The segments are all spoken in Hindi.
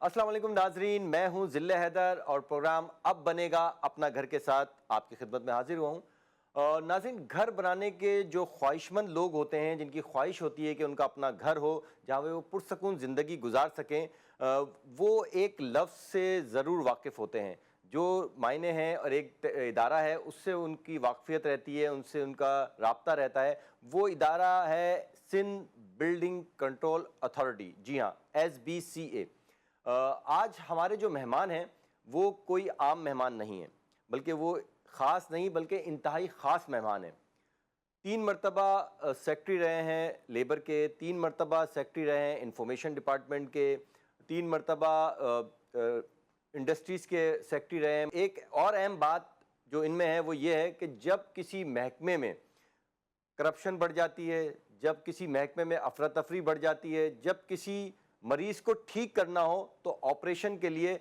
अस्सलाम वालेकुम नाजरीन, मैं हूं जिल्ले हैदर और प्रोग्राम अब बनेगा अपना घर के साथ आपकी खिदमत में हाजिर हुआ हूं। नाजरीन, घर बनाने के जो ख्वाहिशमंद लोग होते हैं, जिनकी ख्वाहिश होती है कि उनका अपना घर हो जहां वो पुरसकून ज़िंदगी गुजार सकें, वो एक लफ्ज़ से ज़रूर वाकिफ़ होते हैं। जो मायने हैं और एक इदारा है उससे उनकी वाकफियत रहती है, उनसे उनका राब्ता रहता है। वो इदारा है सिंध बिल्डिंग कंट्रोल अथॉरिटी, जी हाँ, SBCA। आज हमारे जो मेहमान हैं वो कोई आम मेहमान नहीं हैं, बल्कि वो ख़ास नहीं बल्कि इंतहाई ख़ास मेहमान हैं। 3 मरतबा सेक्रेटरी रहे हैं लेबर के, 3 मरतबा सेक्रेटरी रहे हैं इंफॉर्मेशन डिपार्टमेंट के, 3 मरतबा इंडस्ट्रीज़ के सेक्रेटरी रहे हैं। एक और अहम बात जो इनमें है वो ये है कि जब किसी महकमे में करप्शन बढ़ जाती है, जब किसी महकमे में अफरा तफरी बढ़ जाती है, जब किसी मरीज़ को ठीक करना हो तो ऑपरेशन के लिए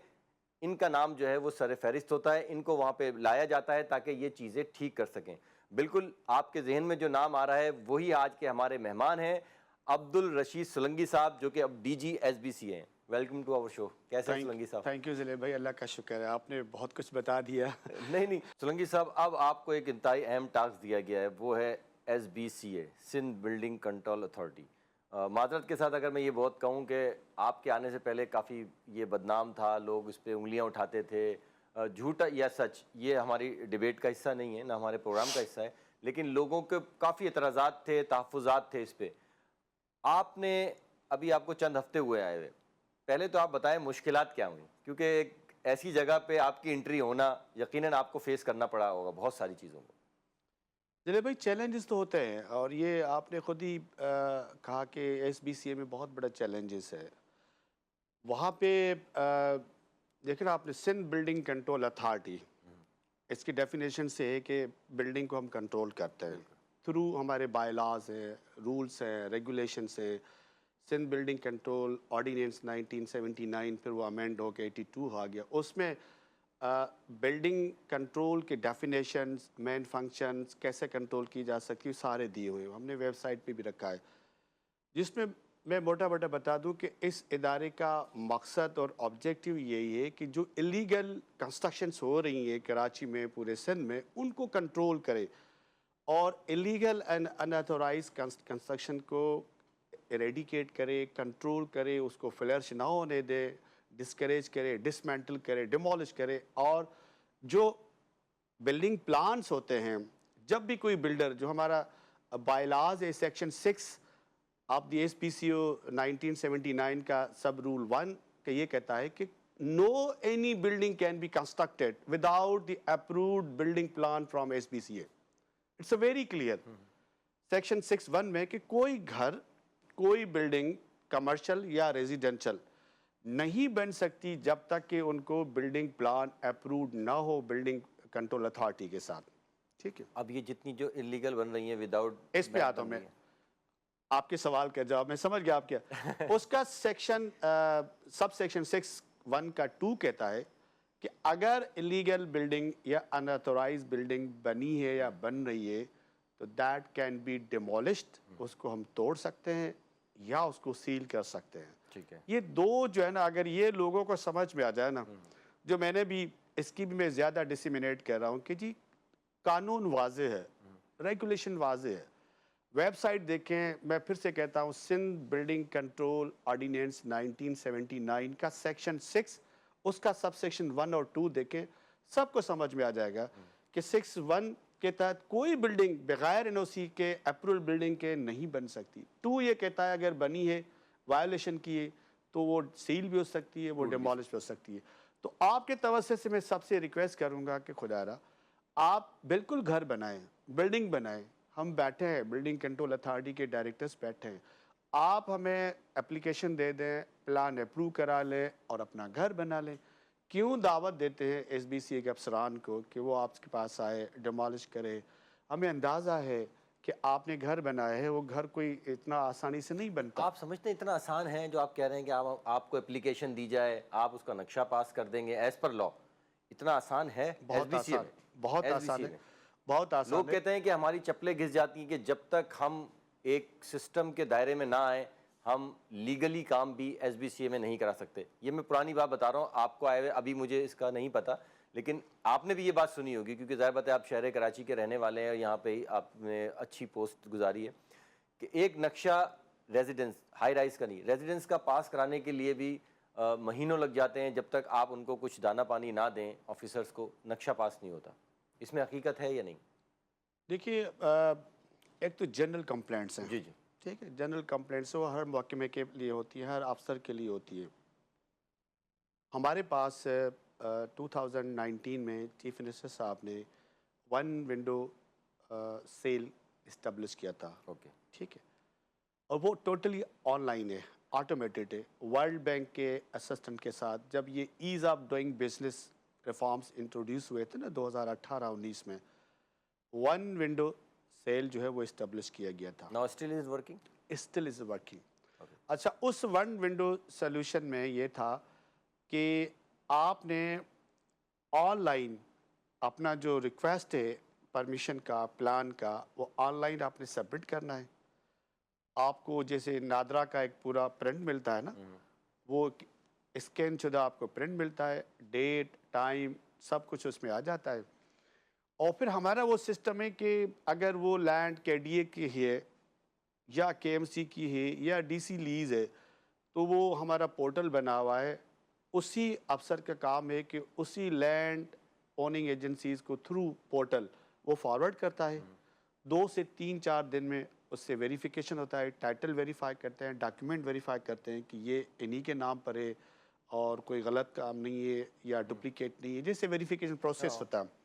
इनका नाम जो है वो सर फहरिस्त होता है। इनको वहाँ पे लाया जाता है ताकि ये चीज़ें ठीक कर सकें। बिल्कुल आपके जहन में जो नाम आ रहा है वही आज के हमारे मेहमान हैं, अब्दुल रशीद सोलंकी साहब, जो कि अब DG SBCA हैं। Welcome to our show. कैसे हैं सोलंकी साहब? थैंक यू जिले भाई, अल्लाह का शुक्र है, आपने बहुत कुछ बता दिया। नहीं सोलंकी साहब, अब आपको एक इंतहाई अहम टास्क दिया गया है, वो है SBCA, Sindh building control authority. माजरत के साथ अगर मैं ये बहुत कहूँ कि आपके आने से पहले काफ़ी ये बदनाम था, लोग इस पर उंगलियाँ उठाते थे। झूठ या सच ये हमारी डिबेट का हिस्सा नहीं है, ना हमारे प्रोग्राम का हिस्सा है, लेकिन लोगों के काफ़ी एतराज़ात थे, तहफ़्फ़ुज़ात थे इस पर। आपने अभी आपको चंद हफ्ते हुए आए हुए, पहले तो आप बताएं मुश्किलात क्या हुई, क्योंकि एक ऐसी जगह पे आपकी एंट्री होना यकीनन आपको फेस करना पड़ा होगा बहुत सारी चीज़ों को। जिले भाई, चैलेंजेस तो होते हैं और ये आपने खुद ही कहा कि SBCA में बहुत बड़ा चैलेंजेस है। वहाँ पे देखिए ना, आपने सिंध बिल्डिंग कंट्रोल अथॉरिटी, इसकी डेफिनेशन से है कि बिल्डिंग को हम कंट्रोल करते हैं थ्रू हमारे बायलॉज हैं, रूल्स हैं, रेगुलेशंस हैं। सिंध बिल्डिंग कंट्रोल ऑर्डिनेंस 1979, फिर वो अमेंड हो के 82 आ गया। उसमें बिल्डिंग कंट्रोल के डेफिनेशंस, मेन फंक्शंस, कैसे कंट्रोल की जा सकती है, सारे दिए हुए हैं, हमने वेबसाइट पे भी रखा है। जिसमें मैं मोटा मोटा बता दूं कि इस इदारे का मकसद और ऑब्जेक्टिव यही है कि जो इलीगल कंस्ट्रक्शंस हो रही हैं कराची में, पूरे सिंध में, उनको कंट्रोल करे और इलीगल एंड अनऑथोराइज कंस्ट्रक्शन को एरेडिकेट करे, कंट्रोल करे, उसको फ्लरिश ना होने दे, डिस्करेज करे, डिसमेंटल करे, डिमोलिश करे। और जो बिल्डिंग प्लान्स होते हैं, जब भी कोई बिल्डर, जो हमारा बायलॉज है सेक्शन 6 ऑफ द SBCO 1979 का सब रूल 1 का ये कहता है कि no any building can be constructed without the approved building plan from SBCA। It's a very clear section 6(1) में कि कोई घर, कोई बिल्डिंग कमर्शियल या रेजिडेंशियल नहीं बन सकती जब तक कि उनको बिल्डिंग प्लान अप्रूव्ड ना हो बिल्डिंग कंट्रोल अथॉरिटी के साथ। ठीक है, अब ये जितनी जो इलीगल बन रही हैं विदाउट, इस पे आता हूँ मैं, आपके सवाल का जवाब मैं समझ गया आप क्या। उसका सेक्शन सब सेक्शन 6(1) का 2 कहता है कि अगर इलीगल बिल्डिंग या अनऑथोराइज्ड बिल्डिंग बनी है या बन रही है तो दैट कैन बी डिमोलिश्ड, उसको हम तोड़ सकते हैं या उसको सील कर सकते हैं। ठीक है, ये दो जो है ना, अगर ये लोगों को समझ में आ जाए ना, जो मैंने भी इसकी भी मैं ज़्यादा डिसिमिनेट कर रहा हूँ कि जी कानून वाजे है, रेगुलेशन वाजे है। वेबसाइट देखें, मैं फिर से कहता हूँ, सिंध बिल्डिंग कंट्रोल ऑर्डिनेंस 1979 का सेक्शन 6, उसका सब सेक्शन 1 और 2 देखें, सबको समझ में आ जाएगा कि 6(1) के तहत कोई बिल्डिंग बगैर NOC के, अप्रूवल बिल्डिंग के नहीं बन सकती। 2 ये कहता है अगर बनी है, वायलेशन की है, तो वो सील भी हो सकती है, वो डिमोलिश भी हो सकती है। तो आपके तवज्जो से मैं सबसे रिक्वेस्ट करूँगा कि खुदारा आप बिल्कुल घर बनाएं, बिल्डिंग बनाएं। हम बैठे हैं, बिल्डिंग कंट्रोल अथॉरिटी के डायरेक्टर्स बैठे हैं, आप हमें एप्लीकेशन दे दें, प्लान अप्रूव करा लें और अपना घर बना लें। क्यों दावत देते हैं SBCA के अफसरान को कि वो आपके पास आए, डिमोलिश करे? हमें अंदाज़ा है कि आपने घर बनाया है, वो घर कोई इतना आसानी से नहीं बनता। आप समझते हैं इतना आसान है जो आप कह रहे हैं कि आपको एप्लीकेशन दी जाए, आप उसका नक्शा पास कर देंगे एज पर लॉ? इतना आसान है? बहुत आसान, बहुत आसान है, बहुत आसान लोग कहते हैं कि हमारी चप्पलें घिस जाती हैं कि जब तक हम एक सिस्टम के दायरे में ना आए हम लीगली काम भी एसबीसीए में नहीं करा सकते। ये मैं पुरानी बात बता रहा हूँ, आपको आए हुए अभी मुझे इसका नहीं पता, लेकिन आपने भी ये बात सुनी होगी क्योंकि ज़ाहिर बात है आप शहर कराची के रहने वाले हैं और यहाँ पे ही आपने अच्छी पोस्ट गुजारी है कि एक नक्शा रेजिडेंस, हाई राइज का नहीं, रेजिडेंस का पास कराने के लिए भी महीनों लग जाते हैं। जब तक आप उनको कुछ दाना पानी ना दें ऑफिसर्स को, नक्शा पास नहीं होता। इसमें हकीकत है या नहीं? देखिए, एक तो जनरल कंप्लेंट्स हैं। जी जी। ठीक है, जनरल कंप्लेंट्स वो हर महकमे के लिए होती है, हर अफसर के लिए होती है। हमारे पास 2019 में चीफ मिनिस्टर साहब ने वन विंडो सेल इस्टेब्लिश किया था। ओके। ठीक है, और वो टोटली ऑनलाइन है, ऑटोमेटेड है। वर्ल्ड बैंक के असिस्टेंट के साथ जब ये ease of doing business reforms introduce हुए थे ना 2018-19 में, वन विंडो सेल जो है वो इस्टेब्लिश किया गया था। Now still is working? Still is working. अच्छा, उस वन विंडो सोल्यूशन में ये था कि आपने ऑनलाइन अपना जो रिक्वेस्ट है परमिशन का, प्लान का, वो ऑनलाइन आपने सबमिट करना है। आपको जैसे नादरा का एक पूरा प्रिंट मिलता है ना, वो स्कैन शुदा आपको प्रिंट मिलता है, डेट टाइम सब कुछ उसमें आ जाता है। और फिर हमारा वो सिस्टम है कि अगर वो लैंड केडीए की है या केएमसी की है या डीसी लीज है, तो वो हमारा पोर्टल बना हुआ है। उसी अफसर का काम है कि उसी लैंड ओनिंग एजेंसीज को थ्रू पोर्टल वो फॉरवर्ड करता है। 2 से 3-4 दिन में उससे वेरिफिकेशन होता है, टाइटल वेरीफाई करते हैं, डॉक्यूमेंट वेरीफाई करते हैं कि ये इन्हीं के नाम पर है और कोई गलत काम नहीं है या डुप्लीकेट नहीं है, जैसे वेरिफिकेशन प्रोसेस होता है।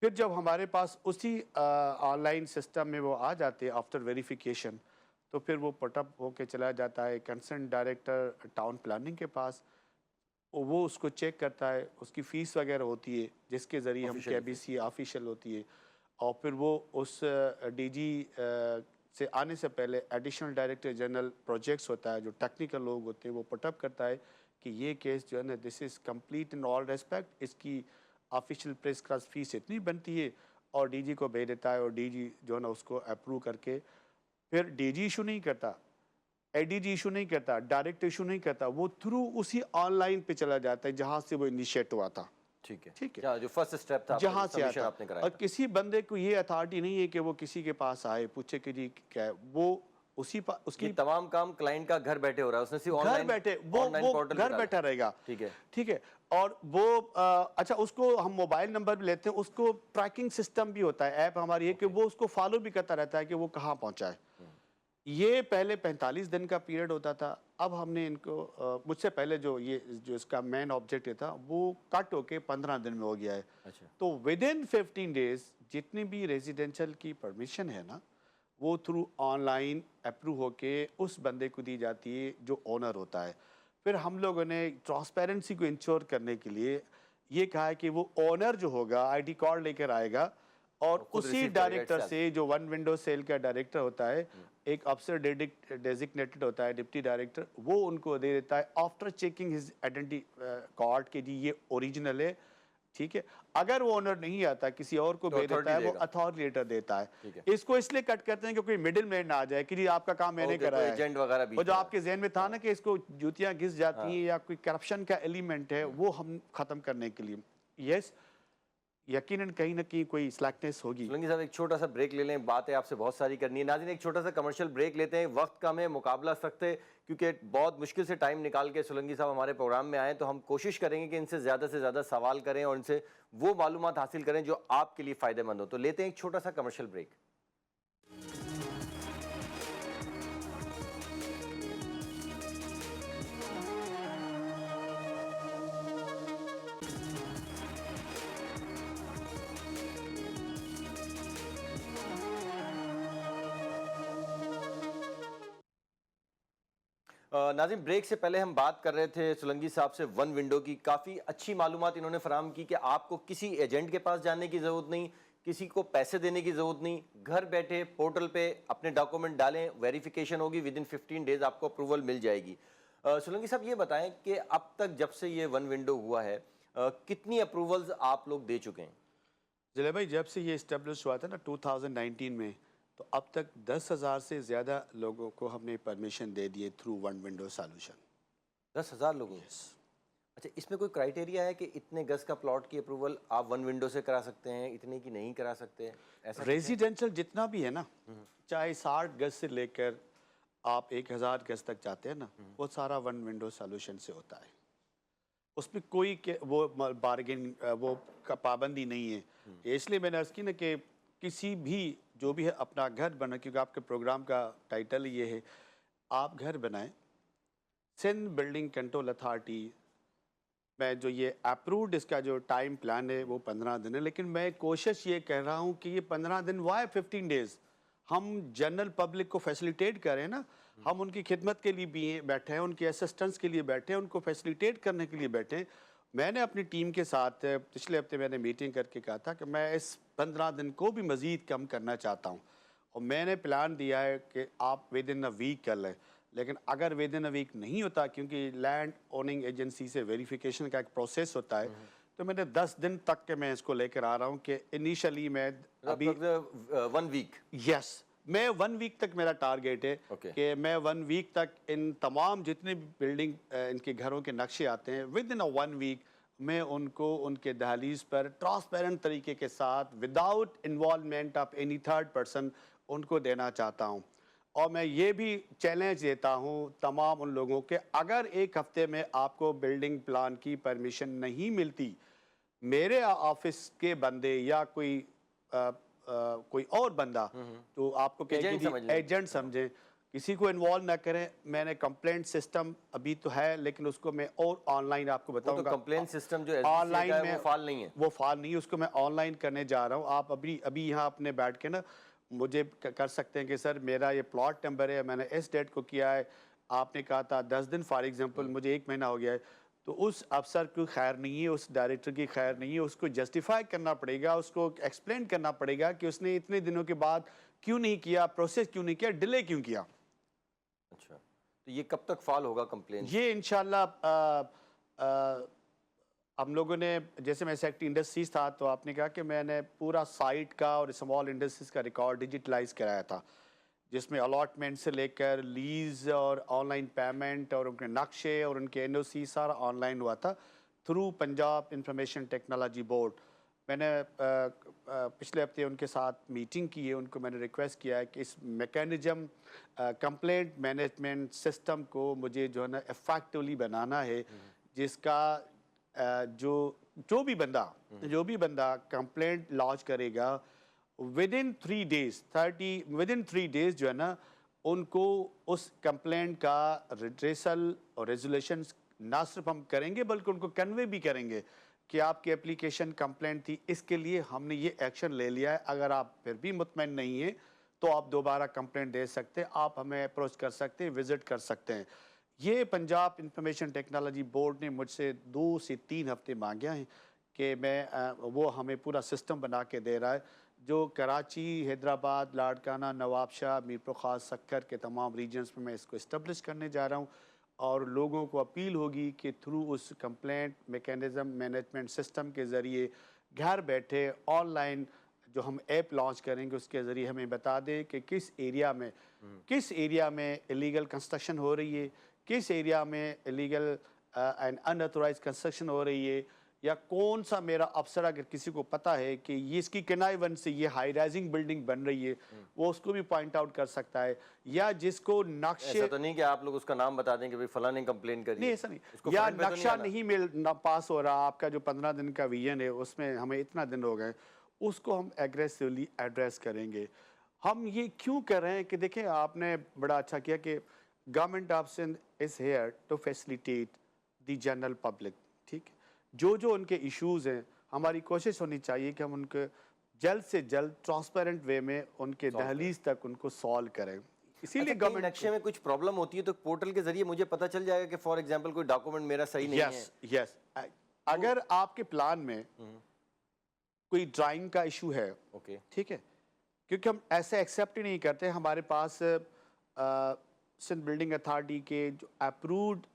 फिर जब हमारे पास उसी ऑनलाइन सिस्टम में वो आ जाते हैं आफ्टर वेरिफिकेशन, तो फिर वो पटअप होके चला जाता है कंसर्न डायरेक्टर टाउन प्लानिंग के पास। वो उसको चेक करता है, उसकी फ़ीस वगैरह होती है जिसके ज़रिए हम केबीसी ऑफिशियल होती है। और फिर वो उस डीजी से आने से पहले एडिशनल डायरेक्टर जनरल प्रोजेक्ट्स होता है, जो टेक्निकल लोग होते हैं, वो पुटअप करता है कि ये केस जो है ना, this is complete in all respect, इसकी ऑफिशियल प्रेस क्लास फीस इतनी बनती है, और डीजी को भेज देता है और डीजी जो है ना उसको अप्रूव करके फिर डीजी इशू नहीं करता, एडीजी इशू नहीं करता, डायरेक्ट इशू नहीं करता, वो थ्रू उसी ऑनलाइन पे चला जाता है जहाँ से वो इनिशिएट हुआ था। ठीक है, ठीक है, जहाँ जो फर्स्ट स्टेप था जहाँ से सबमिशन आता, आपने कराया और था। किसी बंदे को ये अथॉरिटी नहीं है कि वो किसी के पास आए पूछे कि जी क्या है, वो उसकी ये तमाम काम क्लाइंट का घर बैठे हो रहा है, उसने सिर्फ घर ऑनलाइन बैठे वो घर बैठा रहेगा। ठीक है। ठीक है, और वो अच्छा, उसको हम मोबाइल नंबर भी लेते हैं, उसको ट्रैकिंग सिस्टम भी होता है, ऐप हमारी है कि वो उसको फॉलो भी करता रहता है कि वो कहाँ पहुँचा है। ये पहले 45 दिन का पीरियड होता था, अब हमने इनको मुझसे पहले जो इसका मेन ऑब्जेक्टिव था वो कट होके 15 दिन में हो गया है। अच्छा। तो विद इन 15 डेज जितनी भी रेजिडेंशियल की परमिशन है ना, वो थ्रू ऑनलाइन अप्रूव होके उस बंदे को दी जाती है जो ओनर होता है। फिर हम लोगों ने ट्रांसपेरेंसी को इंश्योर करने के लिए ये कहा है कि वो ओनर जो होगा आईडी कार्ड लेकर आएगा और खुद उसी रिसीव करेगा डायरेक्टर itself। से, जो वन विंडो सेल का डायरेक्टर होता है, एक अफसर डेजिग्नेटेड होता है, डिप्टी डायरेक्टर, वो उनको दे देता है after checking his identity card के जी ये ओरिजिनल है। ठीक है, अगर वो ओनर नहीं आता किसी और को तो भेज देता है, authority वो देगा। अथॉरिटी लेटर देता ठीक है। है। इसको इसलिए कट करते हैं क्योंकि मिडिल मैन ना आ जाए कि जी आपका काम मैंने ओके, कराया कोई है। एजेंट वगैरह बीच वो जो में आपके जहन में था ना कि इसको जूतियां घिस जाती हैं या कोई करप्शन का एलिमेंट है, वो हम खत्म करने के लिए, यस, यकीनन कहीं ना कहीं कोई स्लैकनेस होगी। सोलंकी साहब एक छोटा सा ब्रेक ले लें, बात है आपसे बहुत सारी करनी है। नाज़रीन एक छोटा सा कमर्शियल ब्रेक लेते हैं, वक्त कम है, मुकाबला सख्त है, क्योंकि बहुत मुश्किल से टाइम निकाल के सोलंकी साहब हमारे प्रोग्राम में आए, तो हम कोशिश करेंगे कि इनसे ज़्यादा सवाल करें और इनसे वो मालूमात हासिल करें जो आपके लिए फ़ायदेमंद हो। तो लेते हैं एक छोटा सा कमर्शियल ब्रेक। नाज़रीन ब्रेक से पहले हम बात कर रहे थे सोलंकी साहब से वन विंडो की। काफ़ी अच्छी मालूमात इन्होंने फराहम की कि आपको किसी एजेंट के पास जाने की ज़रूरत नहीं, किसी को पैसे देने की ज़रूरत नहीं, घर बैठे पोर्टल पे अपने डॉक्यूमेंट डालें, वेरिफिकेशन होगी, विद इन 15 डेज़ आपको अप्रूवल मिल जाएगी। सोलंकी साहब ये बताएं कि अब तक जब से ये वन विंडो हुआ है कितनी अप्रूवल्स आप लोग दे चुके हैं? जिले भाई, जब से ये इस्टेब्लिश हुआ था ना 2019 में, तो अब तक 10,000 से ज़्यादा लोगों को हमने परमिशन दे दिए थ्रू वन विंडो सॉल्यूशन। 10,000 लोगों को? यस। अच्छा, इसमें कोई क्राइटेरिया है कि इतने गज का प्लॉट की अप्रूवल आप वन विंडो से करा सकते हैं, इतने की नहीं करा सकते, ऐसा कुछ है? रेजिडेंशियल जितना भी है ना, चाहे 60 गज से लेकर आप 1,000 गज तक जाते हैं ना, वो सारा वन विंडो सॉल्यूशन से होता है। उसमें कोई वो बार्गेन वो का पाबंदी नहीं है। इसलिए मैंने अर्ज़ की ना कि किसी भी जो भी है अपना घर बना, क्योंकि आपके प्रोग्राम का टाइटल ये है, आप घर बनाएं। सिंध बिल्डिंग कंट्रोल अथॉरिटी में जो ये अप्रूव्ड इसका जो टाइम प्लान है वो 15 दिन है, लेकिन मैं कोशिश ये कर रहा हूँ कि ये 15 दिन वाई 15 डेज़ हम जनरल पब्लिक को फैसिलिटेट करें ना। हम उनकी खिदमत के लिए भी बैठे हैं, उनके असिस्टेंस के लिए बैठे हैं, उनको फैसिलिटेट करने के लिए बैठे हैं। मैंने अपनी टीम के साथ पिछले हफ्ते मैंने मीटिंग करके कहा था कि मैं इस 15 दिन को भी मज़ीद कम करना चाहता हूँ, और मैंने प्लान दिया है कि आप विद इन अ वीक कर लें। लेकिन अगर विद इन अ वीक नहीं होता, क्योंकि लैंड ओनिंग एजेंसी से वेरिफिकेशन का एक प्रोसेस होता है, तो मैंने 10 दिन तक के मैं इसको लेकर आ रहा हूँ कि इनिशियली मैं अभी 1 वीक? यस, मैं 1 वीक तक मेरा टारगेट है Okay. कि मैं 1 वीक तक इन तमाम जितने भी बिल्डिंग इनके घरों के नक्शे आते हैं, विद इन अ 1 वीक मैं उनको उनके दहलीज पर ट्रांसपेरेंट तरीके के साथ without involvement of any third person उनको देना चाहता हूँ। और मैं ये भी चैलेंज देता हूँ तमाम उन लोगों के, अगर एक हफ्ते में आपको बिल्डिंग प्लान की परमिशन नहीं मिलती, मेरे ऑफिस के बंदे या कोई और बंदा तो आपको एजेंट समझ लें। एजेंट समझें, किसी को इन्वॉल्व ना करें। मैंने कंप्लेंट सिस्टम अभी तो है, लेकिन उसको मैं और ऑनलाइन आपको वो तो बताऊंगा। कंप्लेंट सिस्टम जो SBCA ऑनलाइन का है में वो फाल नहीं है। वो फाल नहीं है, उसको मैं ऑनलाइन करने जा रहा हूँ। आप अभी अभी यहाँ अपने बैठ के ना मुझे कर सकते हैं कि सर मेरा ये प्लॉट नंबर है, मैंने इस डेट को किया है, आपने कहा था 10 दिन, फॉर एग्जांपल मुझे 1 महीना हो गया है, तो उस अफसर की खैर नहीं है, उस डायरेक्टर की खैर नहीं है। उसको जस्टिफाई करना पड़ेगा, उसको एक्सप्लेन करना पड़ेगा कि उसने इतने दिनों के बाद क्यों नहीं किया, प्रोसेस क्यों नहीं किया, डिले क्यों किया। अच्छा, तो ये कब तक फाल होगा कंप्लेंट? ये इंशाल्लाह हम लोगों ने, जैसे मैं सेक्रेटरी इंडस्ट्रीज था, तो आपने कहा कि मैंने पूरा साइट का और स्मॉल इंडस्ट्रीज का रिकॉर्ड डिजिटलाइज कराया था, जिसमें अलॉटमेंट से लेकर लीज और ऑनलाइन पेमेंट और उनके नक्शे और उनके NOC सारा ऑनलाइन हुआ था through Punjab information technology board. मैंने पिछले हफ्ते उनके साथ मीटिंग की है, उनको मैंने रिक्वेस्ट किया है कि इस मैकेनिज्म कंप्लेंट मैनेजमेंट सिस्टम को मुझे जो है ना इफेक्टिवली बनाना है, जिसका जो भी बंदा कंप्लेंट लॉन्च करेगा विद इन 3 डेज जो है ना, उनको उस कंप्लेंट का रिड्रेसल और रेजोल्यूशन ना सिर्फ हम करेंगे बल्कि उनको कन्वे भी करेंगे कि आपकी एप्लीकेशन कंप्लेंट थी, इसके लिए हमने ये एक्शन ले लिया है। अगर आप फिर भी मुतमईन नहीं है तो आप दोबारा कंप्लेंट दे सकते हैं, आप हमें अप्रोच कर सकते हैं, विजिट कर सकते हैं। ये पंजाब इंफॉर्मेशन टेक्नोलॉजी बोर्ड ने मुझसे 2 से 3 हफ्ते मांगे हैं कि वो हमें पूरा सिस्टम बना के दे रहा है, जो कराची, हैदराबाद, लाड़काना, नवाबशाह, मीरपुर खास, सक्कर के तमाम रीजन्स में मैं इसको इस्टब्लिश करने जा रहा हूँ। और लोगों को अपील होगी कि थ्रू उस कंप्लेंट मैकेनिज़्म मैनेजमेंट सिस्टम के ज़रिए घर बैठे ऑनलाइन जो हम ऐप लॉन्च करेंगे, उसके ज़रिए हमें बता दें कि किस एरिया में इलीगल कंस्ट्रक्शन हो रही है, किस एरिया में इलीगल एंड अनऑथराइज्ड कंस्ट्रक्शन हो रही है, या कौन सा मेरा अफसर अगर किसी को पता है कि ये इसकी किनायवन से ये हाई राइजिंग बिल्डिंग बन रही है, वो उसको भी पॉइंट आउट कर सकता है। या जिसको नक्शे, ऐसा तो नहीं कि आप लोग उसका नाम बता दें कि भाई फला ने कंप्लेन करी नहीं है। ऐसा नहीं, इसको या front पे तो नक्शा आना। नहीं मिल ना पास हो रहा, आपका जो 15 दिन का विजन है उसमें हमें इतना दिन हो गए, उसको हम एग्रेसिवली एड्रेस करेंगे। हम ये क्यों कर रहे हैं कि देखें, आपने बड़ा अच्छा किया कि government of Sindh is here to facilitate the general public. ठीक है, जो उनके इश्यूज़ हैं, हमारी कोशिश होनी चाहिए कि हम उनके जल्द से जल्द ट्रांसपेरेंट वे में उनके दहलीज तक उनको सॉल्व करें। इसीलिए अच्छा, कहीं गवर्नमेंट नक्शे में कुछ प्रॉब्लम होती है तो पोर्टल के जरिए मुझे पता चल जाएगा कि फॉर एग्जांपल कोई डॉक्यूमेंट मेरा सही नहीं है। यस अगर आपके प्लान में कोई ड्राइंग का इशू है, ओके, ठीक है, क्योंकि हम ऐसे एक्सेप्ट ही नहीं करते। हमारे पास सिंध बिल्डिंग अथॉरिटी के जो अप्रूव्ड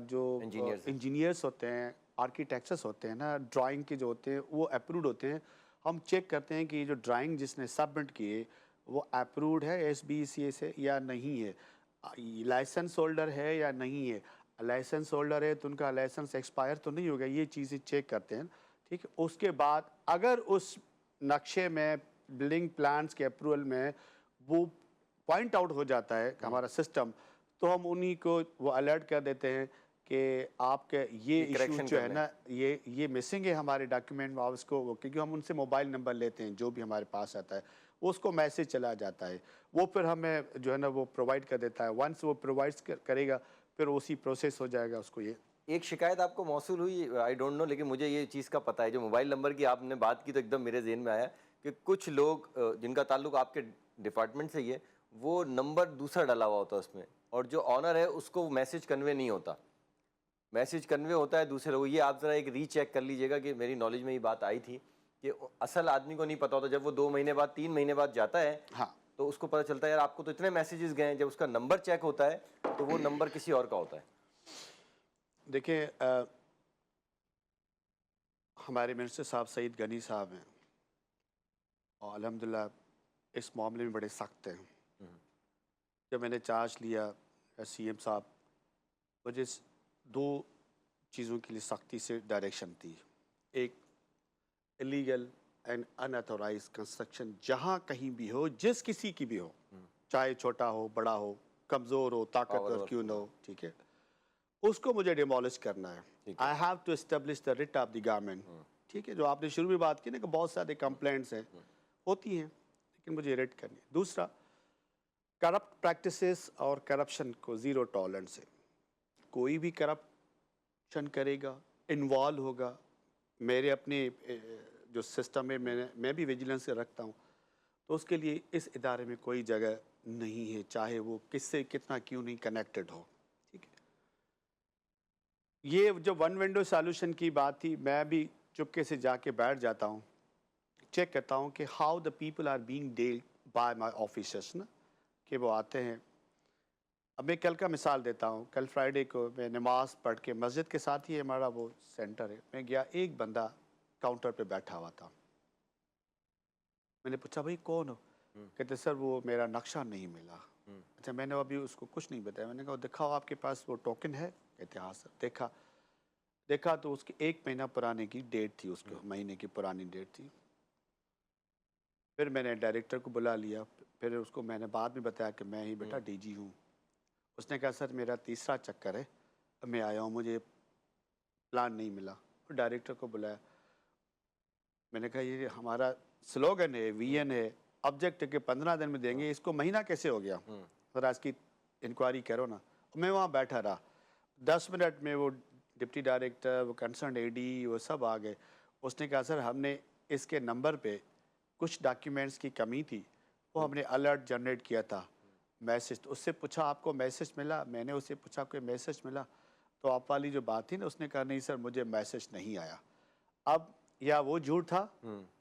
जो इंजीनियर्स होते हैं, आर्किटेक्चर्स होते हैं ना, ड्राइंग के जो होते हैं वो अप्रूव्ड होते हैं। हम चेक करते हैं कि जो ड्राइंग जिसने सबमिट किए वो अप्रूव्ड है SBCA से या नहीं है, लाइसेंस होल्डर है या नहीं है। लाइसेंस होल्डर है तो उनका लाइसेंस एक्सपायर तो नहीं हो गया, ये चीज़ें चेक करते हैं, ठीक है। उसके बाद अगर उस नक्शे में बिल्डिंग प्लान्स के अप्रूवल में वो पॉइंट आउट हो जाता है हमारा सिस्टम, तो हम उन्हीं को वो अलर्ट कर देते हैं कि आपके ये इशू correction जो कर है लें। ना, ये मिसिंग है हमारे डॉक्यूमेंट में, आप उसको क्योंकि हम उनसे मोबाइल नंबर लेते हैं जो भी हमारे पास आता है, उसको मैसेज चला जाता है, वो फिर हमें जो है ना वो प्रोवाइड कर देता है। वंस वो प्रोवाइड करेगा फिर उसी प्रोसेस हो जाएगा उसको ये। एक शिकायत आपको मौसूल हुई, आई डोंट नो, लेकिन मुझे ये चीज़ का पता है, जो मोबाइल नंबर की आपने बात की तो एकदम मेरे ज़हन में आया कि कुछ लोग जिनका ताल्लुक आपके डिपार्टमेंट से ही है, वो नंबर दूसरा डाला हुआ होता है उसमें, और जो ऑनर है उसको मैसेज कन्वे नहीं होता, मैसेज कन्वे होता है दूसरे लोगों। ये आप ज़रा एक रीचेक कर लीजिएगा कि मेरी नॉलेज में ये बात आई थी कि असल आदमी को नहीं पता होता, जब वो 2 महीने बाद 3 महीने बाद जाता है हाँ, तो उसको पता चलता है यार आपको तो इतने मैसेजेस गए हैं। जब उसका नंबर चेक होता है तो वो नंबर किसी और का होता है। देखिए हमारे मिनिस्टर साहब सईद गनी साहब हैं और अल्हम्दुलिल्लाह इस मामले में बड़े सख्त हैं। जब मैंने चार्ज लिया CM साहब, मुझे 2 चीज़ों के लिए सख्ती से डायरेक्शन थी। एक, इलीगल एंड अनऑथोराइज कंस्ट्रक्शन जहाँ कहीं भी हो, जिस किसी की भी हो, चाहे छोटा हो बड़ा हो, कमज़ोर हो ताकतवर क्यों ना हो, ठीक है, उसको मुझे डिमोलिश करना है। I have to establish the writ of the government, ठीक है। जो आपने शुरू में बात की ना कि बहुत सारे कंप्लेंट्स हैं, होती हैं, लेकिन मुझे रिट करनी है। दूसरा, करप्ट प्रैक्टिसेस और करप्शन को ज़ीरो टॉलरेंस है। कोई भी करप्शन करेगा, इन्वॉल्व होगा, मेरे अपने जो सिस्टम है मैं भी विजिलेंस रखता हूँ, तो उसके लिए इस इदारे में कोई जगह नहीं है, चाहे वो किससे कितना क्यों नहीं कनेक्टेड हो, ठीक है। ये जो वन विंडो सॉल्यूशन की बात थी, मैं भी चुपके से जाके बैठ जाता हूँ, चेक करता हूँ कि how the people are being dealt by my officers ना, कि वो आते हैं। अब मैं कल का मिसाल देता हूँ, कल फ्राइडे को मैं नमाज पढ़ के मस्जिद के साथ ही हमारा वो सेंटर है, मैं गया, एक बंदा काउंटर पे बैठा हुआ था। मैंने पूछा भाई कौन हो? कहते सर वो मेरा नक्शा नहीं मिला। अच्छा, मैंने अभी उसको कुछ नहीं बताया, मैंने कहा दिखाओ आपके पास वो टोकन है? कहते हाँ सर। देखा तो उसकी 1 महीना पुराने की डेट थी, उसके महीने की पुरानी डेट थी। फिर मैंने डायरेक्टर को बुला लिया, फिर उसको मैंने बाद में बताया कि मैं ही बेटा DG हूँ। उसने कहा सर मेरा 3रा चक्कर है, मैं आया हूँ, मुझे प्लान नहीं मिला। फिर डायरेक्टर को बुलाया, मैंने कहा ये हमारा स्लोगन है, VN है, ऑब्जेक्ट के 15 दिन में देंगे, इसको महीना कैसे हो गया? सर आज की इंक्वायरी करो ना। मैं वहाँ बैठा रहा, 10 मिनट में वो डिप्टी डायरेक्टर, वो कंसर्न AD, वो सब आ गए। उसने कहा सर हमने इसके नंबर पे कुछ डॉक्यूमेंट्स की कमी थी, वो हमने अलर्ट जनरेट किया था, मैसेज। तो उससे पूछा आपको मैसेज मिला? मैंने उससे पूछा कोई मैसेज मिला? तो आप वाली जो बात थी ना, उसने कहा नहीं सर मुझे मैसेज नहीं आया। अब या वो झूठ था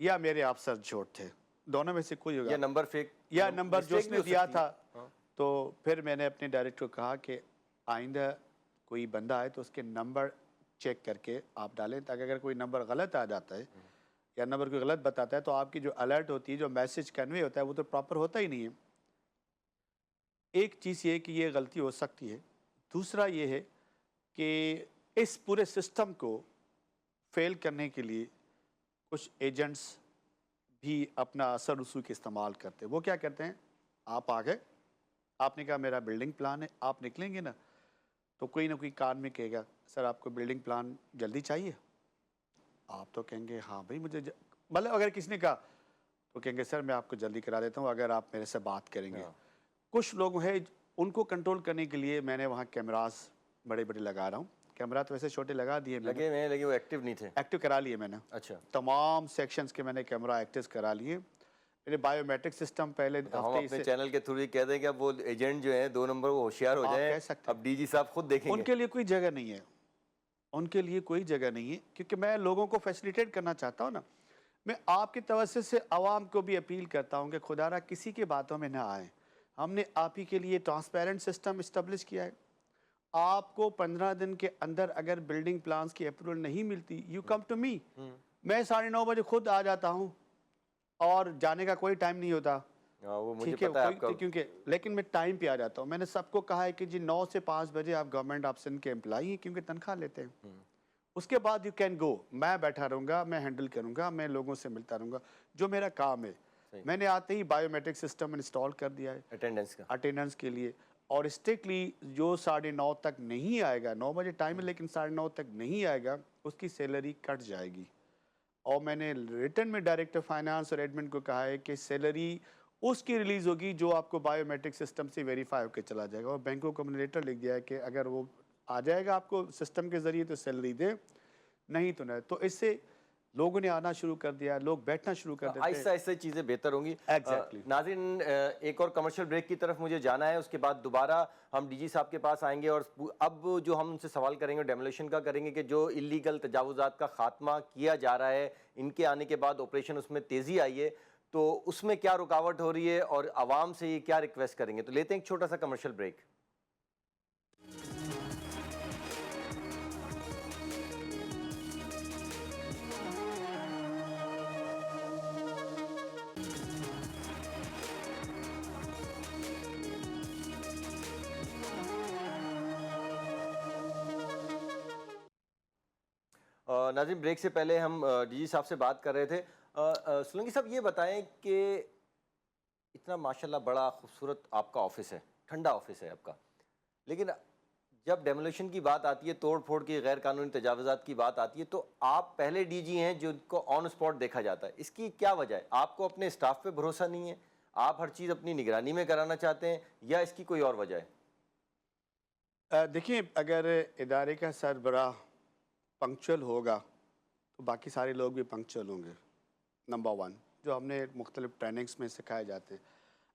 या मेरे अफसर झूठ थे, दोनों में से कोई होगा, या नंबर फेक, या नंबर जो मिस्टेक भी उसने हो दिया सकती था। है। तो फिर मैंने अपने डायरेक्टर को कहा कि आइंदा कोई बंदा आए तो उसके नंबर चेक करके आप डालें, ताकि अगर कोई नंबर गलत आ जाता है या नंबर कोई गलत बताता है तो आपकी जो अलर्ट होती है, जो मैसेज कन्वे होता है, वो तो प्रॉपर होता ही नहीं है। एक चीज़ ये कि ये गलती हो सकती है। दूसरा ये है कि इस पूरे सिस्टम को फेल करने के लिए कुछ एजेंट्स भी अपना असर रसूख इस्तेमाल करते हैं। वो क्या करते हैं, आप आ गए, आपने कहा मेरा बिल्डिंग प्लान है, आप निकलेंगे ना तो कोई ना कोई कान में कहेगा सर आपको बिल्डिंग प्लान जल्दी चाहिए? आप तो कहेंगे हाँ भाई मुझे मतलब अगर किसी ने कहा तो कहेंगे सर मैं आपको जल्दी करा देता हूँ अगर आप मेरे से बात करेंगे। कुछ लोग हैं, उनको कंट्रोल करने के लिए मैंने वहाँ कैमरास बड़े बड़े लगा रहा हूँ। कैमरा तो वैसे छोटे लगा दिए मैंने, लगे हुए हैं लेकिन वो एक्टिव नहीं थे। एक्टिव करा लिए मैंने। अच्छा, तमाम सेक्शंस के मैंने कैमरा एक्टिव करा लिए। मेरे बायोमेट्रिक सिस्टम पहले तो हम हफ्ते अपने से चैनल के थ्रू ये कह दें कि अब वो एजेंट जो हैं 2 नंबर वो होशियार हो आप जाएं, कह सकते हैं। अब DG साहब खुद देखेंगे। उनके लिए कोई जगह नहीं है, उनके लिए कोई जगह नहीं है, क्योंकि मैं लोगों को फैसिलिटेट करना चाहता हूँ ना। मैं आपके तवज्जो से आवाम को भी अपील करता हूँ कि खुदारा किसी की बातों में ना आए। हमने आप ही के लिए ट्रांसपेरेंट सिस्टम इस्टेब्लिश किया है। आपको 15 दिन के अंदर अगर बिल्डिंग प्लान्स की अप्रूवल नहीं मिलती, यू कम टू मी। मैं 9:30 बजे खुद आ जाता हूँ और जाने का कोई टाइम नहीं होता। हाँ, वो मुझे ठीक है, पता है कोई आपका। क्योंकि लेकिन मैं टाइम पे आ जाता हूँ। मैंने सबको कहा है कि जी 9 से 5 बजे आप गवर्नमेंट आप सिंध के एम्प्लॉई हैं क्योंकि तनख्वाह लेते हैं। उसके बाद यू कैन गो, मैं बैठा रहूँगा, मैं हैंडल करूँगा, मैं लोगों से मिलता रहूँगा, जो मेरा काम है। सही। मैंने आते ही बायोमेट्रिक सिस्टम इंस्टॉल कर दिया है अटेंडेंस का। अटेंडेंस के लिए, और स्ट्रिक्टली जो 9:30 तक नहीं आएगा, 9 बजे टाइम है लेकिन 9:30 तक नहीं आएगा, उसकी सैलरी कट जाएगी। और मैंने रिटर्न में डायरेक्टर फाइनेंस और एडमिन को कहा है कि सैलरी उसकी रिलीज़ होगी जो आपको बायोमेट्रिक सिस्टम से वेरीफाई होकर चला जाएगा। और बैंकों को मैंने लेटर लिख दिया है कि अगर वो आ जाएगा आपको सिस्टम के ज़रिए तो सैलरी दें, नहीं तो नहीं। तो इससे लोगों ने आना शुरू कर दिया, लोग बैठना शुरू कर देते हैं। आहिस्ता आहिस्ता चीज़ें बेहतर होंगी। एग्जैक्टली। नाज़रीन, एक और कमर्शियल ब्रेक की तरफ मुझे जाना है, उसके बाद दोबारा हम डीजी साहब के पास आएंगे और अब जो हम उनसे सवाल करेंगे डेमोलिशन का करेंगे कि जो इलीगल तजावुज़ात का खात्मा किया जा रहा है, इनके आने के बाद ऑपरेशन उसमें तेज़ी आई है, तो उसमें क्या रुकावट हो रही है और आवाम से ये क्या रिक्वेस्ट करेंगे। तो लेते हैं एक छोटा सा कमर्शियल ब्रेक। नाज़रीन, ब्रेक से पहले हम डीजी साहब से बात कर रहे थे। सोलंकी साहब, ये बताएं कि इतना माशाल्लाह बड़ा खूबसूरत आपका ऑफिस है, ठंडा ऑफिस है आपका, लेकिन जब डेमोलिशन की बात आती है, तोड़ फोड़ की, गैर कानूनी तजावुज़ात की बात आती है, तो आप पहले डीजी हैं जिनको ऑन स्पॉट देखा जाता है। इसकी क्या वजह है? आपको अपने स्टाफ पे भरोसा नहीं है, आप हर चीज़ अपनी निगरानी में कराना चाहते हैं, या इसकी कोई और वजह है? देखिए, अगर इदारे का सरबराह पंक्चुअल होगा तो बाकी सारे लोग भी पंक्चुअल होंगे। नंबर वन, जो हमने मुख्तलिफ ट्रेनिंग्स में सिखाए जाते हैं।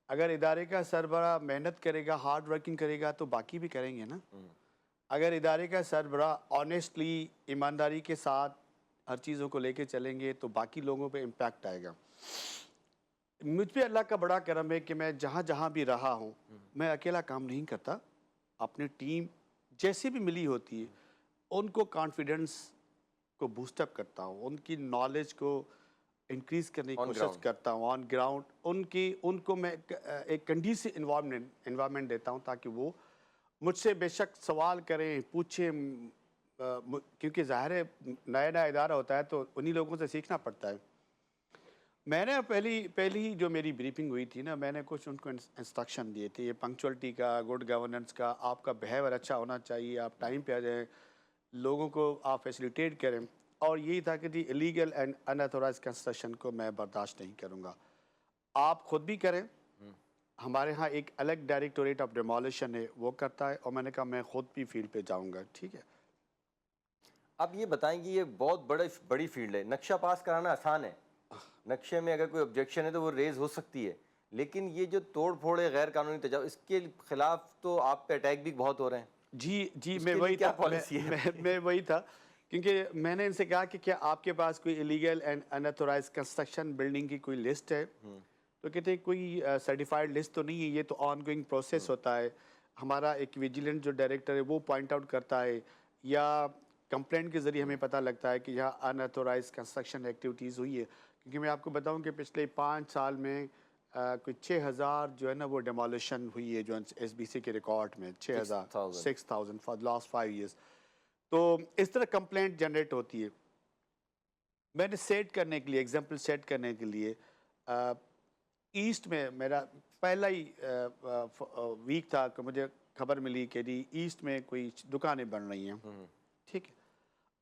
अगर इदारे का सरबराह मेहनत करेगा, हार्ड वर्किंग करेगा, तो बाकी भी करेंगे ना। अगर इदारे का सरबराह ऑनेस्टली, ईमानदारी के साथ हर चीज़ों को लेके चलेंगे तो बाकी लोगों पे इम्पैक्ट आएगा। मुझ पे अल्लाह का बड़ा करम है कि मैं जहाँ जहाँ भी रहा हूँ, मैं अकेला काम नहीं करता। अपनी टीम जैसी भी मिली होती है, उनको कॉन्फिडेंस को बूस्टअप करता हूँ, उनकी नॉलेज को इंक्रीज़ करने की On कोशिश ground. करता हूँ ऑन ग्राउंड। उनको मैं एक कंडीसिव इन्वायरमेंट देता हूँ ताकि वो मुझसे बेशक सवाल करें, पूछें, क्योंकि ज़ाहिर है नया नया इदारा होता है तो उन्हीं लोगों से सीखना पड़ता है। मैंने पहली जो मेरी ब्रीफिंग हुई थी ना, मैंने कुछ उनको इंस्ट्रक्शन दिए थे, ये पंक्चुअलिटी का, गुड गवर्नेंस का, आपका बिहेवियर अच्छा होना चाहिए, आप टाइम पे आ जाएं, लोगों को आप फैसिलिटेट करें। और यही था कि जी इलीगल एंड अनऑथोराइज कंस्ट्रक्शन को मैं बर्दाश्त नहीं करूँगा। आप खुद भी करें, हमारे यहाँ एक अलग डायरेक्टोरेट ऑफ डिमोलिशन है, वो करता है, और मैंने कहा मैं खुद भी फील्ड पे जाऊँगा। ठीक है। आप ये बताएंगे, ये बहुत बड़ी फील्ड है, नक्शा पास कराना आसान है, नक्शे में अगर कोई ऑब्जेक्शन है तो वो रेज हो सकती है, लेकिन ये जो तोड़ फोड़ है, गैर कानूनी तजावुज़, इसके खिलाफ तो आप पे अटैक भी बहुत हो रहे हैं। जी, उसके मैं लिए वही क्या था, पॉलिसी है आपकी? मैं वही था, क्योंकि मैंने इनसे कहा कि क्या आपके पास कोई illegal and unauthorise construction building की कोई लिस्ट है? तो कहते हैं कोई सर्टिफाइड लिस्ट तो नहीं है, ये तो ऑनगोइंग प्रोसेस होता है। हमारा एक विजिलेंट जो डायरेक्टर है वो पॉइंट आउट करता है, या कंप्लेंट के ज़रिए हमें पता लगता है कि यहाँ अनऑथोराइज कंस्ट्रक्शन एक्टिविटीज़ हुई है। क्योंकि मैं आपको बताऊँ कि पिछले 5 साल में कोई 6000 जो है ना वो डिमोलिशन हुई है, जो एसबीसी के रिकॉर्ड में 6000 फॉर द लास्ट 5 ईयर्स। तो इस तरह कंप्लेंट जनरेट होती है। मैंने सेट करने के लिए, एग्जांपल सेट करने के लिए, ईस्ट में मेरा पहला ही वीक था कि मुझे खबर मिली कि जी ईस्ट में कोई दुकानें बन रही हैं। ठीक है।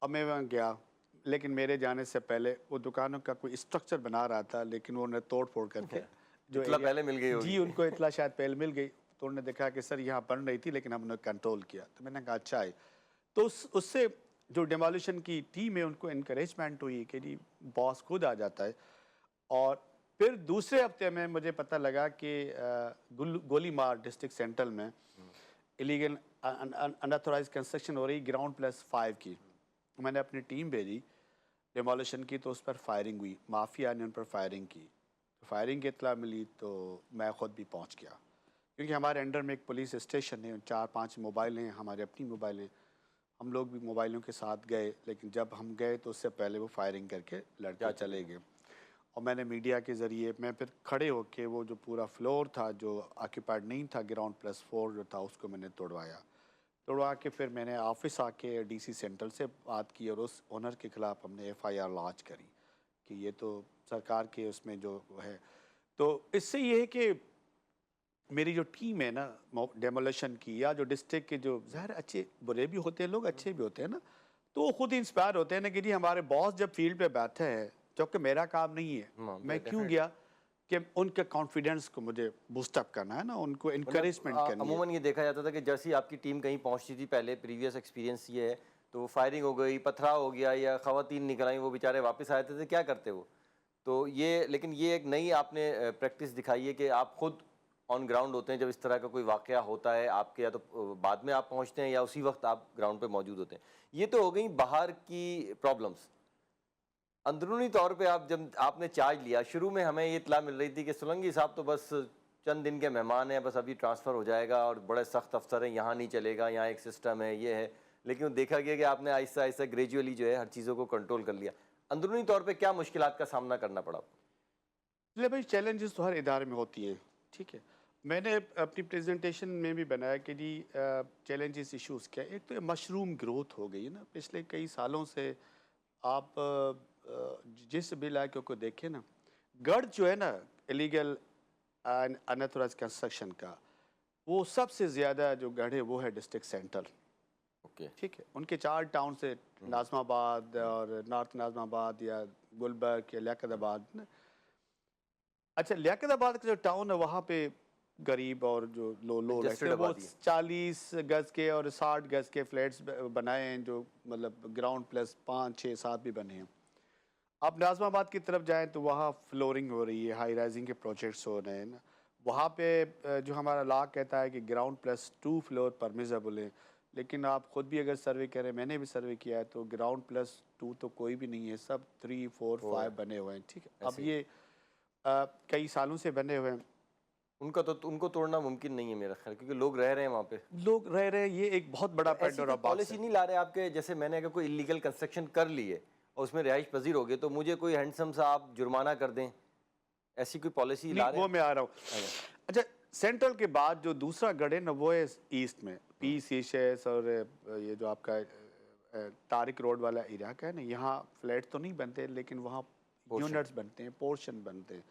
अब मैं वहाँ गया, लेकिन मेरे जाने से पहले वो दुकानों का कोई स्ट्रक्चर बना रहा था, लेकिन उन्होंने तोड़ फोड़ करके जो इतला पहले मिल गई होगी। जी उनको इतला शायद पहले मिल गई, तो उन्होंने देखा कि सर यहाँ बन रही थी लेकिन हमने कंट्रोल किया। तो मैंने कहा अच्छा है। तो उससे जो डिमोलिशन की टीम है उनको इनकरेजमेंट हुई कि जी बॉस खुद आ जाता है। और फिर दूसरे हफ्ते में मुझे पता लगा कि गोलीमार डिस्ट्रिक्ट सेंट्रल में इलीगल अनऑथोराइज कंस्ट्रक्शन हो रही ग्राउंड+5 की। मैंने अपनी टीम भेजी डिमोलिशन की, तो उस पर फायरिंग हुई, माफिया ने उन पर फायरिंग की। तो फायरिंग की इत्तला मिली तो मैं ख़ुद भी पहुंच गया, क्योंकि हमारे अंडर में एक पुलिस स्टेशन है, 4-5 मोबाइल हैं, हमारे अपनी मोबाइल हैं। हम लोग भी मोबाइलों के साथ गए, लेकिन जब हम गए तो उससे पहले वो फायरिंग करके लड़के चले गए। और मैंने मीडिया के ज़रिए मैं फिर खड़े होके वो जो पूरा फ्लोर था जो ऑक्यूपाइड नहीं था, ग्राउंड+4 जो था उसको मैंने तोड़वाया। तोड़वा के फिर मैंने ऑफिस आके डीसी सेंट्रल से बात की और उस ओनर के ख़िलाफ़ हमने एफआईआर लॉन्च करी कि ये तो सरकार के उसमें जो है। तो इससे ये है कि मेरी जो टीम है ना डेमोलेशन की, या जो डिस्ट्रिक्ट के जो ज़ाहिर अच्छे बुरे भी होते हैं लोग, अच्छे भी होते हैं ना, तो वो खुद इंस्पायर होते हैं ना कि जी हमारे बॉस जब फील्ड पे बैठे हैं, क्योंकि मेरा काम नहीं है, मैं क्यों गया कि उनके कॉन्फिडेंस को मुझे बूस्टअप करना है ना, उनको इनकरेजमेंट करनी है। अमूमन ये देखा जाता था कि जैसे ही आपकी टीम कहीं पहुंचती थी, पहले प्रीवियस एक्सपीरियंस ये है, तो फायरिंग हो गई, पथराव हो गया या खवातीन निकल आई, वो बेचारे वापस आए थे, क्या करते वो? तो ये, लेकिन ये एक नई आपने प्रैक्टिस दिखाई है कि आप खुद ऑन ग्राउंड होते हैं जब इस तरह का कोई वाकया होता है आपके, या तो बाद में आप पहुंचते हैं या उसी वक्त आप ग्राउंड पे मौजूद होते हैं। ये तो हो गई बाहर की प्रॉब्लम्स। अंदरूनी तौर पे आप जब आपने चार्ज लिया, शुरू में हमें ये इत्तला मिल रही थी कि सोलंकी साहब तो बस चंद दिन के मेहमान हैं, बस अभी ट्रांसफ़र हो जाएगा और बड़े सख्त अफसर हैं, यहाँ नहीं चलेगा, यहाँ एक सिस्टम है, ये है। लेकिन देखा गया कि आपने आहिस्ता आहिस्ता ग्रेजुअली जो है हर चीज़ों को कंट्रोल कर लिया। अंदरूनी तौर पे क्या मुश्किलात का सामना करना पड़ा आपको? चलिए भाई, चैलेंजेस तो हर इदारे में होती है, ठीक है। मैंने अपनी प्रेजेंटेशन में भी बनाया कि जी चैलेंजेस इश्यूज़ क्या है। एक तो मशरूम ग्रोथ हो गई है ना पिछले कई सालों से। आप जिस भी इलाके को देखें ना, गढ़ जो है ना इलीगल एंड अनऑथराइज्ड कंस्ट्रक्शन का, वो सबसे ज़्यादा जो गढ़ है वो है डिस्ट्रिक्ट सेंट्रल, ओके। ठीक है। उनके 4 टाउन से नाज़माबाद और नॉर्थ नाज़माबाद या गुलबर्ग या लियाकताबाद ना। अच्छा, लियाकताबाद का जो टाउन है वहाँ पे गरीब और जो लो रहते Congested हैं वो आबादी है। 40 गज के और 60 गज के फ्लैट्स बनाए हैं, जो मतलब ग्राउंड प्लस 5 6 7 भी बने हैं। आप नाज़माबाद की तरफ जाएं तो वहाँ फ्लोरिंग हो रही है, हाई राइजिंग के प्रोजेक्ट्स हो रहे हैं ना। वहाँ पे जो हमारा लॉ कहता है कि ग्राउंड प्लस 2 फ्लोर परमिसेबल है, लेकिन आप खुद भी अगर सर्वे करें, मैंने भी सर्वे किया है, तो ग्राउंड प्लस 2 तो कोई भी नहीं है, सब 3 4 5 बने हुए हैं, ठीक है। अब ऐसे। ये कई सालों से बने हुए हैं, उनका तो उनको तोड़ना मुमकिन नहीं है मेरा ख्याल, क्योंकि लोग रह रहे हैं वहाँ पे। लोग रह रहे हैं, ये एक बहुत बड़ा ऐसी पेंडोरा कोई बॉक्स पॉलिसी है। नहीं ला रहे आपके, जैसे मैंने अगर कोई इलीगल कंस्ट्रक्शन कर ली है और उसमें रिहाइश पजीर हो गए, तो मुझे कोई हैंडसम सा आप जुर्माना कर दें, ऐसी कोई पॉलिसी ला नहीं, रहे वो हैं? मैं आ रहा हूँ। अच्छा। अच्छा, सेंट्रल के बाद जो दूसरा गढ़ है ना वो है ईस्ट में, पी सीशेस और ये जो आपका तारिक रोड वाला इलाका है ना, यहाँ फ्लैट तो नहीं बनते, लेकिन वहाँ यूनिट्स बनते हैं, पोर्शन बनते हैं।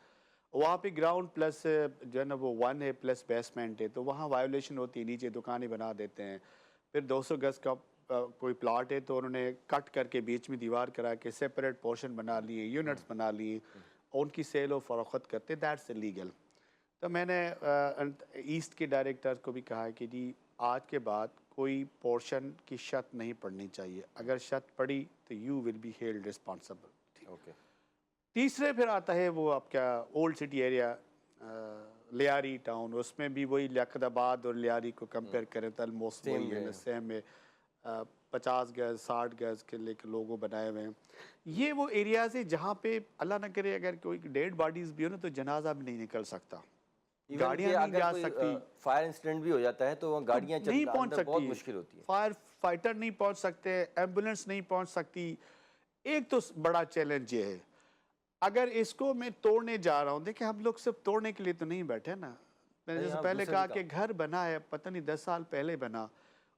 वहाँ पे ग्राउंड प्लस जो है ना वो 1 है प्लस बेसमेंट है, तो वहाँ वायोलेशन होती है, नीचे दुकानें बना देते हैं। फिर 200 गज का कोई प्लॉट है तो उन्होंने कट करके बीच में दीवार करा के सेपरेट पोर्शन बना लिए, यूनिट्स बना लिए, और उनकी सेल और फरोख्त करते, दैट्स इलीगल। तो मैंने ईस्ट के डायरेक्टर को भी कहा है कि जी आज के बाद कोई पोर्शन की शर्त नहीं पड़नी चाहिए, अगर शर्त पड़ी तो you will be held responsible. Okay. तीसरे फिर आता है वो आपका old city area, Lyari town, उसमें भी वही लियाकताबाद और लियारी को कंपेयर करें तो ऑलमोस्ट सेम वही है ना, है। सेम है। 50 गज 60 गज के लेके लोगों बनाए हुए हैं। ये वो एरियाज है जहाँ पे अल्लाह ना करे अगर कोई डेड बॉडीज भी हो ना तो जनाजा भी नहीं निकल सकता, इवन गाड़ियाँ कि नहीं अगर जा कोई सकती, फायर इंसिडेंट भी हो जाता है तो वहाँ तो गाड़ियाँ नहीं चल पहुंच अंदर बहुत सकती, मुश्किल होती है। फायर फाइटर नहीं पहुंच सकते, एम्बुलेंस नहीं पहुंच सकती। एक तो बड़ा चैलेंज ये है। अगर इसको मैं तोड़ने जा रहा हूँ, देखिए हम लोग सिर्फ तोड़ने के लिए तो नहीं बैठे ना। मैंने नहीं, जैसे आप पहले दूसरे कहा भी कि काम। घर बना है, पता नहीं 10 साल पहले बना,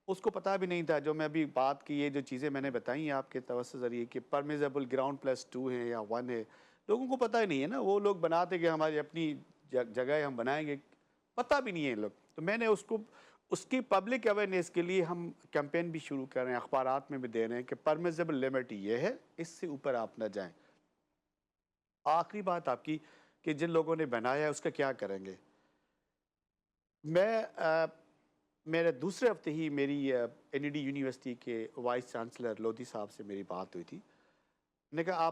उसको पता भी नहीं था जो मैं अभी बात की, ये जो चीज़ें मैंने बताई हैं आपके तवज्जो जरिए कि परमिसेबल ग्राउंड प्लस 2 है या 1 है, लोगों को पता ही नहीं है ना। वो लोग बनाते कि हमारी अपनी जगह हम बनाएंगे, पता भी नहीं है लोग। तो मैंने उसको उसकी पब्लिक अवेयरनेस के लिए हम कैंपेन भी शुरू कर रहे हैं, अखबारात में भी दे रहे हैं कि परमिसेबल लिमिट ये है, इससे ऊपर आप ना जाएं। आखिरी बात आपकी कि जिन लोगों ने बनाया है उसका क्या करेंगे। मैं मेरे दूसरे हफ्ते ही मेरी एनईडी यूनिवर्सिटी के वाइस चांसलर लोधी साहब से मेरी बात हुई थी। मैंने कहा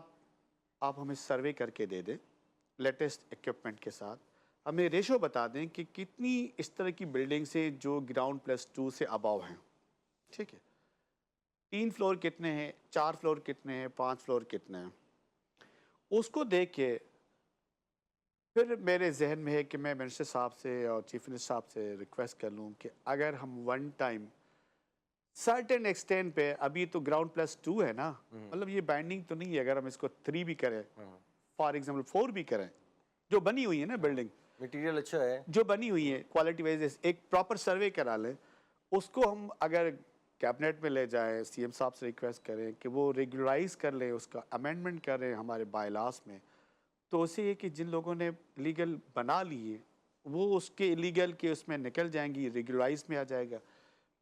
आप हमें सर्वे करके दे दें लेटेस्ट इक्विपमेंट के साथ, हमें रेशो बता दें कि कितनी इस तरह की बिल्डिंग से जो ग्राउंड प्लस 2 से अबाव हैं, ठीक है। 3 फ्लोर कितने हैं, 4 फ्लोर कितने हैं, 5 फ्लोर कितने हैं, उसको देख के फिर मेरे जहन में है कि मैं मिनिस्टर साहब से और चीफ मिनिस्टर साहब से रिक्वेस्ट कर लूँ कि अगर हम वन टाइम सर्टेन एक्सटेंट पे, अभी तो ग्राउंड प्लस 2 है ना, मतलब ये बाइंडिंग तो नहीं है, अगर हम इसको 3 भी करें फॉर एग्जाम्पल 4 भी करें, जो बनी हुई है ना बिल्डिंग, मटेरियल अच्छा है। जो बनी हुई है क्वालिटी वाइज, एक प्रॉपर सर्वे करा लें, उसको हम अगर कैबिनेट में ले जाएं, सीएम साहब से रिक्वेस्ट करें कि वो रेगुलराइज कर लें, उसका अमेंडमेंट करें हमारे बायलास में, तो उससे ये कि जिन लोगों ने लीगल बना लिए वो उसके इलीगल के उसमें निकल जाएंगी, रेगुलराइज में आ जाएगा।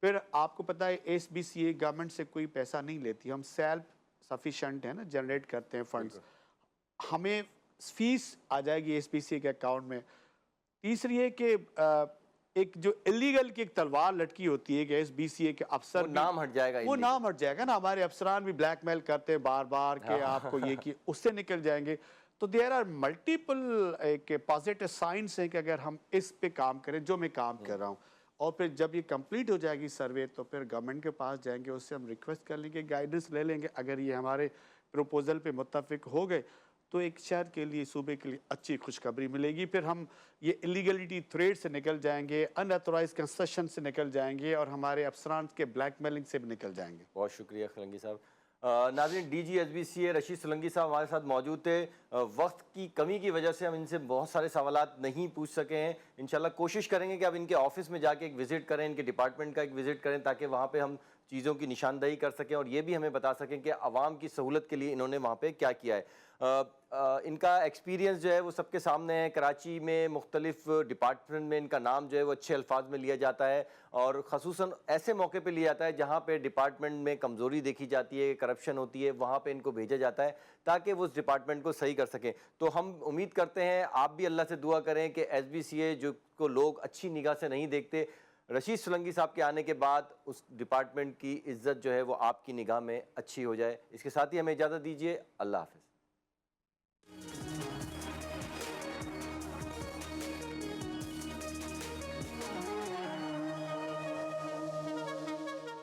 फिर आपको पता है एसबीसीए गवर्नमेंट से कोई पैसा नहीं लेती, हम सेल्फ सफिशेंट है ना, जनरेट करते हैं फंड्स, हमें फीस आ जाएगी एसबीसीए के अकाउंट में। तीसरी है कि एक जो इलीगल की एक तलवार लटकी होती है कि एसबीसीए के अफसर वो नाम हट जाएगा, वो नाम हट जाएगा ना, हमारे अफसरान भी ब्लैकमेल करते हैं बार बार कि आपको ये कि उससे निकल जाएंगे। तो देयर आर मल्टीपल एक पॉजिटिव साइंस हैं कि अगर हम इस पे काम करें जो मैं काम कर रहा हूँ, और फिर जब ये कंप्लीट हो जाएगी सर्वे तो फिर गवर्नमेंट के पास जाएंगे, उससे हम रिक्वेस्ट कर लेंगे, गाइडेंस ले लेंगे। अगर ये हमारे प्रपोजल पे मुत्तफिक हो गए तो एक शहर के लिए, सूबे के लिए अच्छी खुशखबरी मिलेगी। फिर हम ये इलीगलिटी थ्रेड से निकल जाएंगे, अनऑथोराइज कंस्ट्रक्शन से निकल जाएंगे, और हमारे अफसरान के ब्लैकमेलिंग से भी निकल जाएंगे। बहुत शुक्रिया सोलंकी साहब। नाज़रीन, डीजी एसबीसीए रशीद सोलंकी साहब हमारे साथ मौजूद थे। वक्त की कमी की वजह से हम इनसे बहुत सारे सवालात नहीं पूछ सके हैं। इंशाल्लाह कोशिश करेंगे कि अब इनके ऑफिस में जाके एक विज़िट करें, इनके डिपार्टमेंट का एक विज़िट करें, ताकि वहाँ पे हम चीज़ों की निशानदही कर सकें और ये भी हमें बता सकें कि आवाम की सहूलत के लिए इन्होंने वहाँ पे क्या किया है। इनका एक्सपीरियंस जो है वो सबके सामने है। कराची में मुख्तलिफ डिपार्टमेंट में इनका नाम जो है वो अच्छे अल्फाज में लिया जाता है, और ख़ुसूसन ऐसे मौके पे लिया जाता है जहाँ पे डिपार्टमेंट में कमज़ोरी देखी जाती है, करप्शन होती है, वहाँ पे इनको भेजा जाता है ताकि वो उस डिपार्टमेंट को सही कर सकें। तो हम उम्मीद करते हैं, आप भी अल्लाह से दुआ करें कि एसबीसीए जो को लोग अच्छी निगाह से नहीं देखते, रशीद सोलंकी साहब के आने के बाद उस डिपार्टमेंट की इज्जत जो है वो आपकी निगाह में अच्छी हो जाए। इसके साथ ही हमें इजाज़त दीजिए। अल्लाह हाफ़िज़।